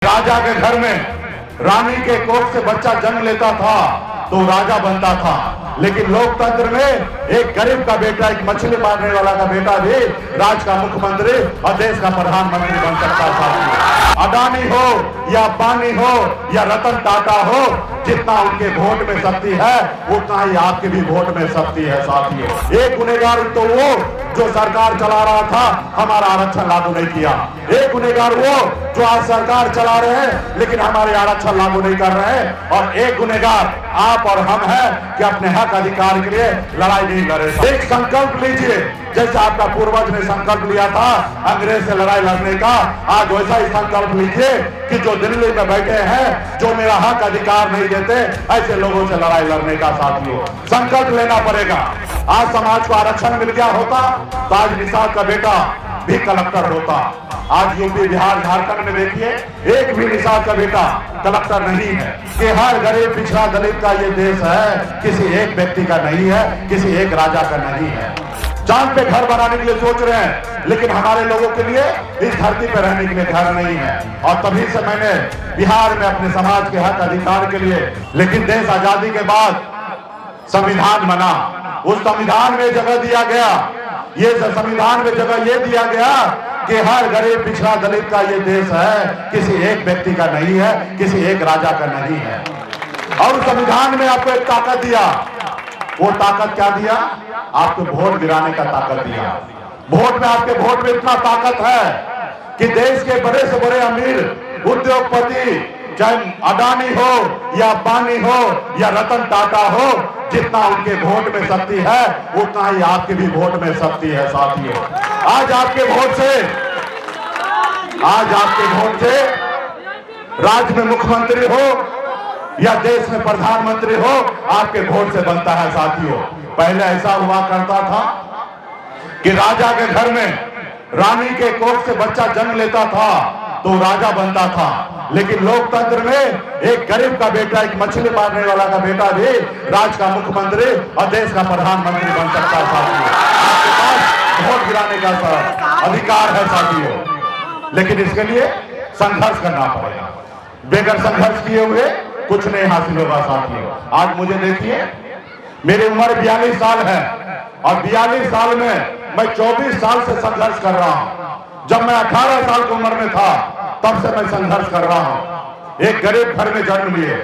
राजा के घर में रानी के कोख से बच्चा जन्म लेता था तो राजा बनता था, लेकिन लोकतंत्र में एक गरीब का बेटा, एक मछली मारने वाला का बेटा भी राज्य का मुख्यमंत्री और देश का प्रधानमंत्री बन सकता था। अडानी हो या अंबानी हो या रतन टाटा हो, जितना उनके वोट में शक्ति है उतना ही आपके भी वोट में शक्ति है साथियों। एक गुनहगार तो वो जो सरकार चला रहा था, हमारा आरक्षण लागू नहीं किया। एक गुनहगार वो जो आज सरकार चला रहे हैं लेकिन हमारे आरक्षण लागू नहीं कर रहे हैं, और एक गुनहगार आप और हम हैं कि अपने हक अधिकार के लिए लड़ाई नहीं लड़े। एक संकल्प लीजिए, जैसे आपका पूर्वज ने संकल्प लिया था अंग्रेज से लड़ाई लड़ने का, आज वैसा ही संकल्प लीजिए कि जो दिल्ली में बैठे हैं, जो मेरा हक अधिकार नहीं देते, ऐसे लोगों से लड़ाई लड़ने का साथियों संकल्प लेना पड़ेगा। आज समाज को आरक्षण मिल गया होता तो आज निषाद का बेटा भी कलेक्टर होता। आज यूपी, बिहार, झारखंड में देखिए एक भी निषाद का बेटा कलेक्टर नहीं है। कि हर गरीब, पिछड़ा, दलित का ये देश है, किसी एक व्यक्ति का नहीं है, किसी एक राजा का नहीं है। चांद पे घर बनाने के लिए सोच रहे हैं, लेकिन हमारे लोगों के लिए इस धरती पे रहने के लिए घर नहीं है। और तभी से मैंने बिहार में अपने समाज के हक अधिकार के लिए, लेकिन देश आजादी के बाद संविधान बना, उस संविधान में जगह दिया गया, ये संविधान में जगह ये दिया गया कि हर गरीब, पिछड़ा, दलित का ये देश है, किसी एक व्यक्ति का नहीं है, किसी एक राजा का नहीं है। और संविधान में आपको एक ताकत दिया, वो ताकत क्या दिया? आपको वोट गिराने का ताकत दिया। वोट में, आपके वोट में इतना ताकत है कि देश के बड़े से बड़े अमीर उद्योगपति, चाहे अडानी हो या अंबानी हो या रतन टाटा हो, जितना उनके वोट में शक्ति है उतना ही आपके भी वोट में शक्ति है साथियों। आज आपके वोट से राज्य में मुख्यमंत्री हो या देश में प्रधानमंत्री हो, आपके वोट से बनता है साथियों। पहले ऐसा हुआ करता था कि राजा के घर में रानी के कोख से बच्चा जन्म लेता था तो राजा बनता था, लेकिन लोकतंत्र में एक गरीब का बेटा, एक मछली मारने वाला का बेटा भी राज्य का मुख्यमंत्री और देश का प्रधानमंत्री बन सकता है साथियों। आपके पास वोट गिराने का अधिकार है साथियों, लेकिन इसके लिए संघर्ष करना पड़ेगा। बेगर संघर्ष किए हुए कुछ नहीं हासिल होगा साथियों। आज मुझे देखिए, मेरी उम्र 42 साल है और 42 साल में मैं 24 साल से संघर्ष कर रहा हूं। जब मैं 18 साल की उम्र में था तब से मैं संघर्ष कर रहा हूं। एक गरीब घर में जन्म लिए,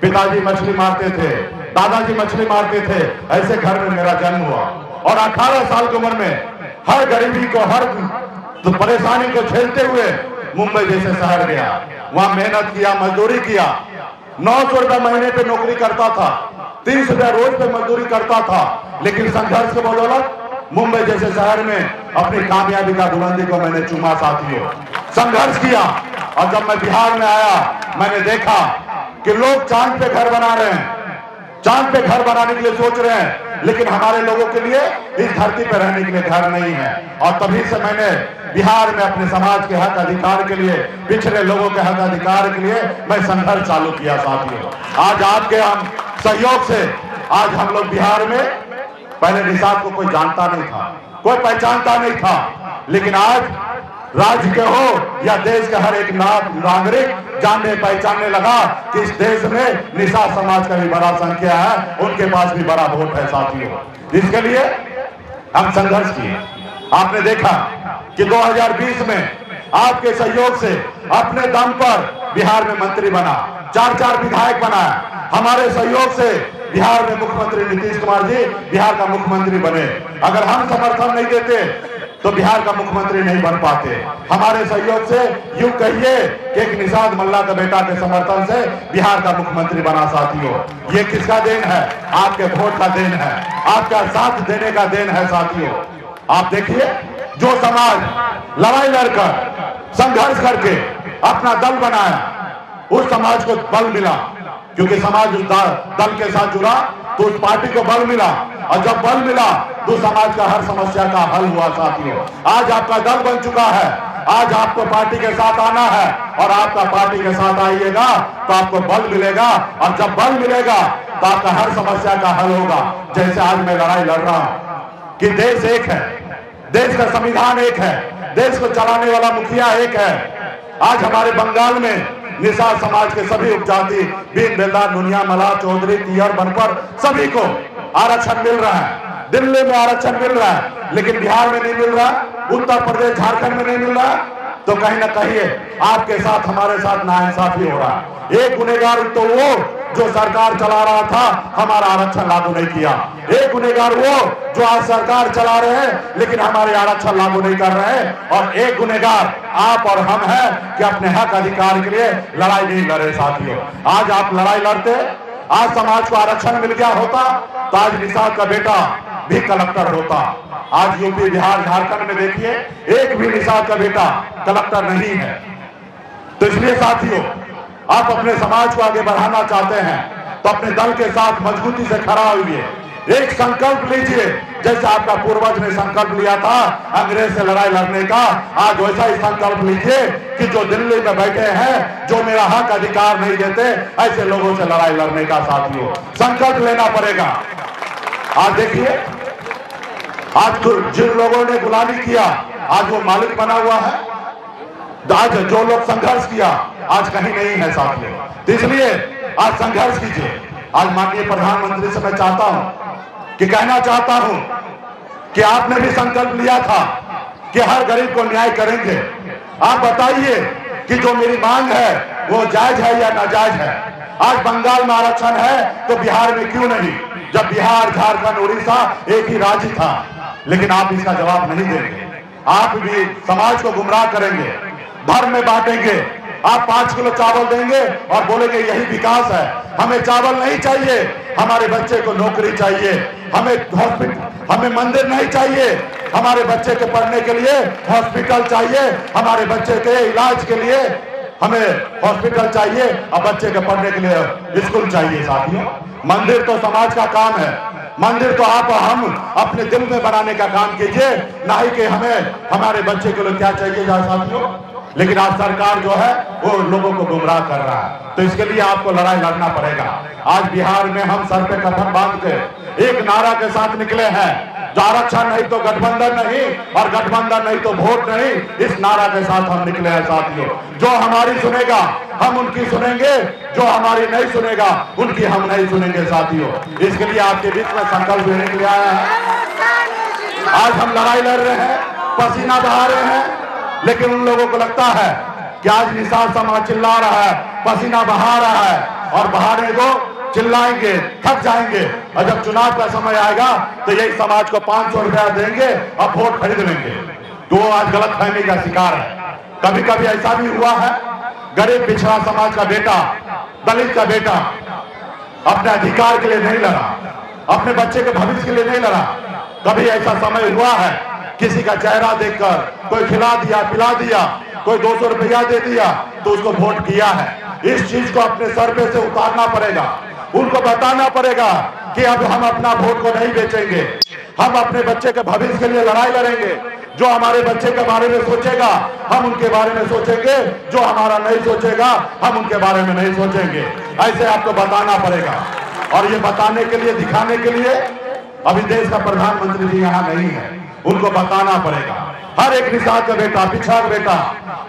पिताजी मछली मारते थे, दादाजी मछली मारते थे, ऐसे घर में मेरा जन्म हुआ। और 18 साल की उम्र में हर गरीबी को, हर परेशानी को झेलते हुए मुंबई जैसे शहर गया, वहां मेहनत किया, मजदूरी किया। 900 रुपए महीने पे नौकरी करता था, 30 रुपए रोज पे मजदूरी करता था, लेकिन संघर्ष के बदौलत मुंबई जैसे शहर में अपनी कामयाबी का बुलंदी को मैंने चूमा साथियों। संघर्ष किया, और जब मैं बिहार में आया मैंने देखा कि लोग चांद पे घर बना रहे हैं, चांद पे घर बनाने के लिए सोच रहे हैं, लेकिन हमारे लोगों के लिए इस धरती पे रहने के लिए घर नहीं है। और तभी से मैंने बिहार में अपने समाज के हक अधिकार के लिए, पिछड़े लोगों के हक अधिकार के लिए मैं संघर्ष चालू किया साथियों। आज आपके हम सहयोग से आज हम लोग बिहार में, पहले निषाद को कोई जानता नहीं था, कोई पहचानता नहीं था, लेकिन आज राज्य के हो या देश के हर एक नागरिक जानने पहचानने लगा कि इस देश में निषाद समाज का भी बड़ा संख्या है, उनके पास भी बड़ा वोट है साथियों। इसके लिए हम संघर्ष किए। आपने देखा कि 2020 में आपके सहयोग से अपने दम पर बिहार में मंत्री बना, 4 विधायक बनाया। हमारे सहयोग से बिहार में मुख्यमंत्री नीतीश कुमार जी बिहार का मुख्यमंत्री बने। अगर हम समर्थन नहीं देते तो बिहार का मुख्यमंत्री नहीं बन पाते। हमारे सहयोग से यूं कहिए कि एक निषाद मल्ला का बेटा के समर्थन से बिहार का मुख्यमंत्री बना साथियों। ये किसका देन है? आपके वोट का देन है, आपका साथ देने का देन है साथियों। आप देखिए, जो समाज लड़ाई लड़कर, संघर्ष करके अपना दल बनाया, उस समाज को बल मिला, क्योंकि समाज उस दल के साथ जुड़ा तो उस पार्टी को बल मिला, और जब बल मिला तो समाज का हर समस्या का हल हुआ साथियों। आज आपका दल बन चुका है, आज आपको पार्टी के साथ आना है, और आपका पार्टी के साथ आइएगा तो आपको बल मिलेगा, और जब बल मिलेगा तो आपका हर समस्या का हल होगा। जैसे आज मैं लड़ाई लड़ रहा हूं कि देश एक है, देश का संविधान एक है, देश को चलाने वाला मुखिया एक है, आज हमारे बंगाल में निषाद समाज के सभी उपजाति, बीन, बेलदार, नुनिया, मल्लाह, चौधरी, तियर, बनपर, सभी को आरक्षण मिल रहा है। दिल्ली में आरक्षण मिल रहा है, लेकिन बिहार में नहीं मिल रहा, उत्तर प्रदेश, झारखंड में नहीं मिल रहा। तो कहीं ना कहीं आपके साथ, हमारे साथ नाइंसाफी हो रहा है। एक गुनहगार तो वो जो सरकार चला रहा था, हमारा आरक्षण लागू नहीं किया। एक गुनहगार वो जो आज सरकार चला रहे हैं लेकिन हमारे आरक्षण लागू नहीं कर रहे हैं। और एक गुनहगार आप और हम हैं कि अपने हक अधिकार के लिए लड़ाई नहीं लड़े साथियों। आज आप लड़ाई लड़ते, आज समाज को आरक्षण मिल गया होता तो आज निषाद का बेटा भी कलेक्टर होता। आज यूपी, बिहार, झारखंड में देखिए एक भी निषाद का बेटा कलेक्टर नहीं है। तो इसलिए साथियों, आप अपने समाज को आगे बढ़ाना चाहते हैं तो अपने दल के साथ मजबूती से खड़ा होइए। एक संकल्प लीजिए, जैसे आपका पूर्वज ने संकल्प लिया था अंग्रेज से लड़ाई लड़ने का, आज वैसा ही संकल्प लीजिए कि जो दिल्ली में बैठे हैं, जो मेरा हक अधिकार नहीं देते, ऐसे लोगों से लड़ाई लड़ने का साथियों संकल्प लेना पड़ेगा। आज देखिए, आज जिन लोगों ने गुलामी किया आज वो मालिक बना हुआ है। आज जो लोग संघर्ष किया आज कहीं नहीं है साथियों। तो इसलिए आज संघर्ष कीजिए। आज माननीय प्रधानमंत्री से मैं चाहता हूं कि कहना चाहता हूं कि आपने भी संकल्प लिया था कि हर गरीब को न्याय करेंगे। आप बताइए कि जो मेरी मांग है वो जायज है या नाजायज है। आज बंगाल में आरक्षण है तो बिहार में क्यों नहीं, जब बिहार, झारखंड, उड़ीसा एक ही राज्य था। लेकिन आप इसका जवाब नहीं देंगे। आप भी समाज को गुमराह करेंगे, धर्म में बांटेंगे। आप 5 किलो चावल देंगे और बोलेंगे यही विकास है। हमें चावल नहीं चाहिए, हमारे बच्चे को नौकरी चाहिए। हमें हॉस्पिटल, हमें मंदिर नहीं चाहिए, हमारे बच्चे के पढ़ने के लिए हॉस्पिटल चाहिए। हमारे बच्चे के इलाज के लिए हमें हॉस्पिटल चाहिए और बच्चे के पढ़ने के लिए स्कूल चाहिए साथियों। मंदिर तो समाज का काम है, मंदिर तो आप और हम अपने दिल में बनाने का काम कीजिए, ना ही कि हमें हमारे बच्चे के लिए क्या चाहिए जाए साथियों। लेकिन आज सरकार जो है वो लोगों को गुमराह कर रहा है, तो इसके लिए आपको लड़ाई लड़ना पड़ेगा। आज बिहार में हम सर पे कफन बांध के एक नारा के साथ निकले हैं, जो आरक्षण नहीं तो गठबंधन नहीं और गठबंधन नहीं तो वोट नहीं। इस नारा के साथ हम निकले हैं साथियों। जो हमारी सुनेगा हम उनकी सुनेंगे, जो हमारी नहीं सुनेगा उनकी हम नहीं सुनेंगे साथियों। इसके लिए आपके बीच में संकल्प लेने के लिए आया है। आज हम लड़ाई लड़ रहे हैं, पसीना बहा रहे हैं, लेकिन उन लोगों को लगता है कि आज निषाद समाज चिल्ला रहा है, पसीना बहा रहा है और बहाने को चिल्लाएंगे, थक जाएंगे। और जब चुनाव का समय आएगा तो यही समाज को 500 रुपया देंगे और वोट खरीद लेंगे। तो वो आज गलत फहमी का शिकार है। कभी कभी ऐसा भी हुआ है, गरीब पिछड़ा समाज का बेटा, दलित का बेटा अपने अधिकार के लिए नहीं लड़ा, अपने बच्चे के भविष्य के लिए नहीं लड़ा। कभी ऐसा समय हुआ है किसी का चेहरा देखकर कोई खिला दिया, पिला दिया, कोई 200 रुपया दे दिया तो उसको वोट किया है। इस चीज को अपने सर पे से उतारना पड़ेगा। उनको बताना पड़ेगा कि अब हम अपना वोट को नहीं बेचेंगे, हम अपने बच्चे के भविष्य के लिए लड़ाई लड़ेंगे। जो हमारे बच्चे के बारे में सोचेगा हम उनके बारे में सोचेंगे, जो हमारा नहीं सोचेगा हम उनके बारे में नहीं सोचेंगे। ऐसे आपको बताना पड़ेगा। और ये बताने के लिए, दिखाने के लिए अभी देश का प्रधानमंत्री जी यहाँ नहीं है, उनको बताना पड़ेगा। हर एक निषाद का बेटा, पिछड़ा का बेटा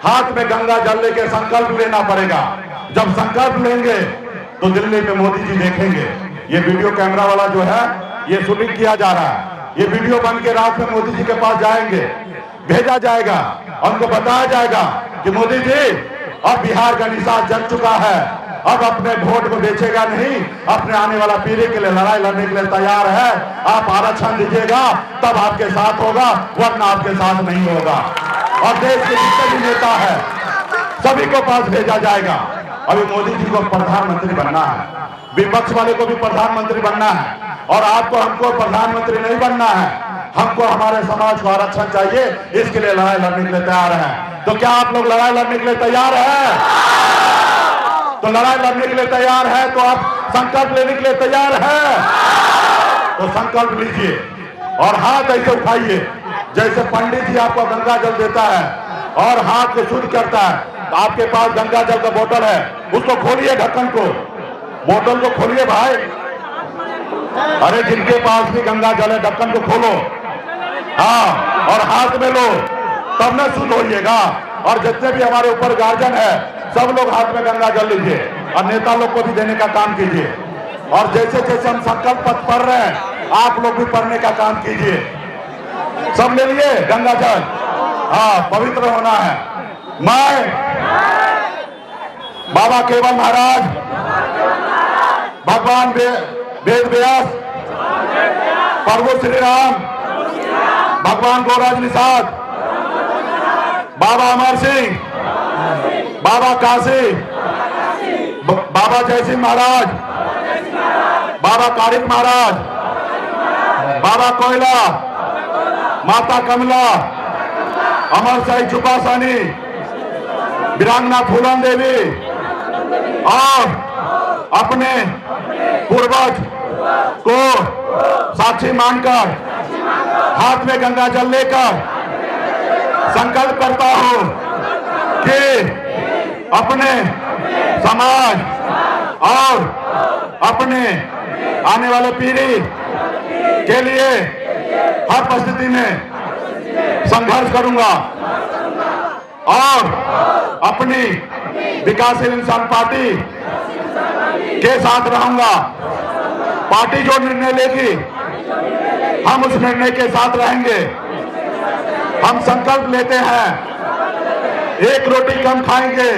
हाथ में गंगा जल लेके संकल्प लेना पड़ेगा। जब संकल्प लेंगे तो दिल्ली में मोदी जी देखेंगे। ये वीडियो कैमरा वाला जो है ये शूटिंग किया जा रहा है, ये वीडियो बन के रात में मोदी जी के पास जाएंगे, भेजा जाएगा और उनको बताया जाएगा कि मोदी जी अब बिहार का निषाद जग चुका है, अब अपने वोट को बेचेगा नहीं, अपने आने वाला पीढ़ी के लिए लड़ाई लड़ने के लिए तैयार है। आप आरक्षण दीजिएगा तब आपके साथ होगा, वरना आपके साथ नहीं होगा। और देश के जितने भी नेता है सभी को पास भेजा जाएगा। अभी मोदी जी को प्रधानमंत्री बनना है, विपक्ष वाले को भी प्रधानमंत्री बनना है, और आपको हमको प्रधानमंत्री नहीं बनना है। हमको हमारे समाज को आरक्षण चाहिए, इसके लिए लड़ाई लड़ने के लिए तैयार है। तो क्या आप लोग लड़ाई लड़ने के लिए तैयार है? तो लड़ाई लड़ने के लिए तैयार है तो आप संकल्प लेने के लिए तैयार है? तो संकल्प लीजिए और हाथ ऐसे उठाइए जैसे पंडित जी आपको गंगा जल देता है और हाथ को शुद्ध करता है। तो आपके पास गंगा जल का बोतल है, उसको खोलिए, ढक्कन को, बोतल को खोलिए भाई। अरे जिनके पास भी गंगा जल है ढक्कन को खोलो, हाँ, और हाथ में लो, तब न शुद्ध होइएगा। और जितने भी हमारे ऊपर गार्जियन है सब लोग हाथ में गंगा जल लीजिए और नेता लोग को भी देने का काम कीजिए। और जैसे जैसे हम संकल्प पत्र पढ़ रहे हैं आप लोग भी पढ़ने का काम कीजिए। सब ले लिए गंगा जल। हाँ, पवित्र होना है। मैं बाबा केवल महाराज, भगवान वेद व्यास, प्रभु श्री राम, भगवान गोराज निषाद, बाबा अमर सिंह, बाबा काशी, बाबा जयसिंह महाराज, बाबा कारिक महाराज, बाबा कोयला, माता कमला, अमर शाही चुपासानी, वीरांगना फूलन देवी और अपने पूर्वज को साक्षी मानकर हाथ में गंगा जल लेकर संकल्प करता हूं कि अपने समाज और अपने आने वाले पीढ़ी के लिए हर परिस्थिति में संघर्ष करूंगा और अपनी विकासशील इंसान पार्टी के साथ रहूंगा। पार्टी जो निर्णय लेगी हम उस निर्णय के साथ रहेंगे। हम संकल्प लेते हैं एक रोटी कम खाएंगे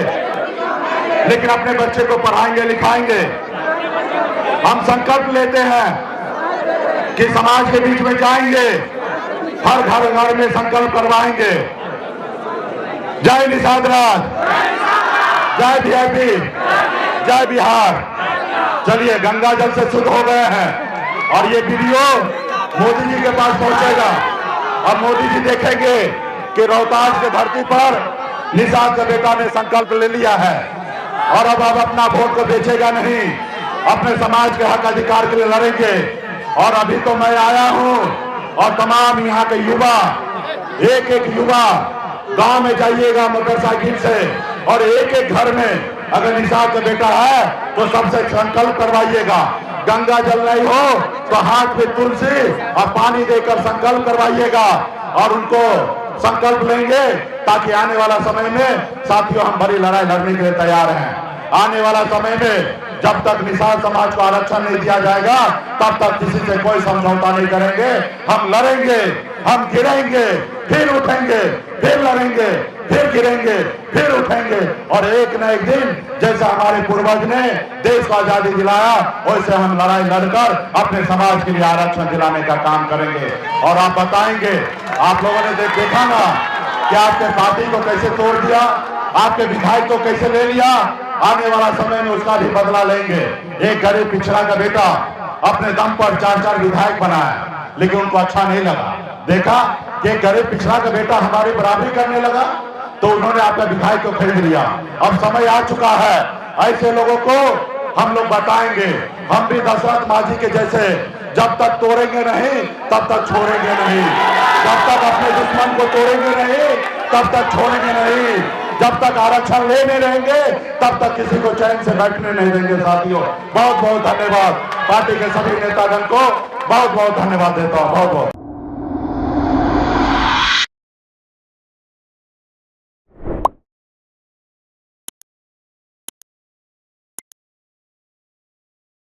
लेकिन अपने बच्चे को पढ़ाएंगे लिखाएंगे। हम संकल्प लेते हैं कि समाज के बीच में जाएंगे, हर घर घर में संकल्प करवाएंगे। जय निषाद राज, जय वीआईपी, जय बिहार। चलिए, गंगा जल से शुद्ध हो गए हैं और ये वीडियो मोदी जी के पास पहुंचेगा और मोदी जी देखेंगे कि रोहतास की धरती पर निषाद के बेटा ने संकल्प ले लिया है और अब अपना वोट को बेचेगा नहीं, अपने समाज के हक अधिकार के लिए लड़ेंगे। और अभी तो मैं आया हूं और तमाम यहाँ के युवा, एक एक युवा गांव में जाइएगा मोटरसाइकिल से और एक एक घर में अगर निषाद का बेटा है तो सबसे संकल्प करवाइएगा। गंगा जल नहीं हो तो हाथ में तुलसी और पानी देकर संकल्प करवाइएगा और उनको संकल्प लेंगे ताकि आने वाला समय में साथियों हम बड़ी लड़ाई लड़ने के लिए तैयार हैं। आने वाला समय में जब तक निषाद समाज को आरक्षण नहीं दिया जाएगा तब तक किसी से कोई समझौता नहीं करेंगे। हम लड़ेंगे, हम गिरेंगे, फिर उठेंगे, फिर लड़ेंगे, फिर गिरेंगे, फिर उठेंगे और एक न एक दिन जैसा हमारे पूर्वज ने देश को आजादी दिलाया वैसे हम लड़ाई लड़कर अपने समाज के लिए आरक्षण दिलाने का काम करेंगे। और आप बताएंगे, आप लोगों ने देखा ना कि आपके पार्टी को कैसे तोड़ दिया, आपके विधायक को कैसे ले लिया। आने वाला समय में उसका भी बदला लेंगे। एक गरीब पिछड़ा का बेटा अपने दम पर 4-4 विधायक बना है लेकिन उनको अच्छा नहीं लगा। देखा कि गरीब पिछड़ा का बेटा हमारी बराबरी करने लगा तो उन्होंने आपका विधायक को खरीद लिया। अब समय आ चुका है, ऐसे लोगों को हम लोग बताएंगे। हम भी दशरथ माझी के जैसे जब तक तोड़ेंगे नहीं तब तक छोड़ेंगे नहीं, जब तक अपने दुश्मन को तोड़ेंगे नहीं तब तक छोड़ेंगे नहीं, जब तक आरक्षण लेने रहेंगे तब तक किसी को चैन से बैठने नहीं देंगे। साथियों, बहुत बहुत धन्यवाद। पार्टी के सभी नेतागण को बहुत बहुत धन्यवाद देता हूँ। बहुत बहुत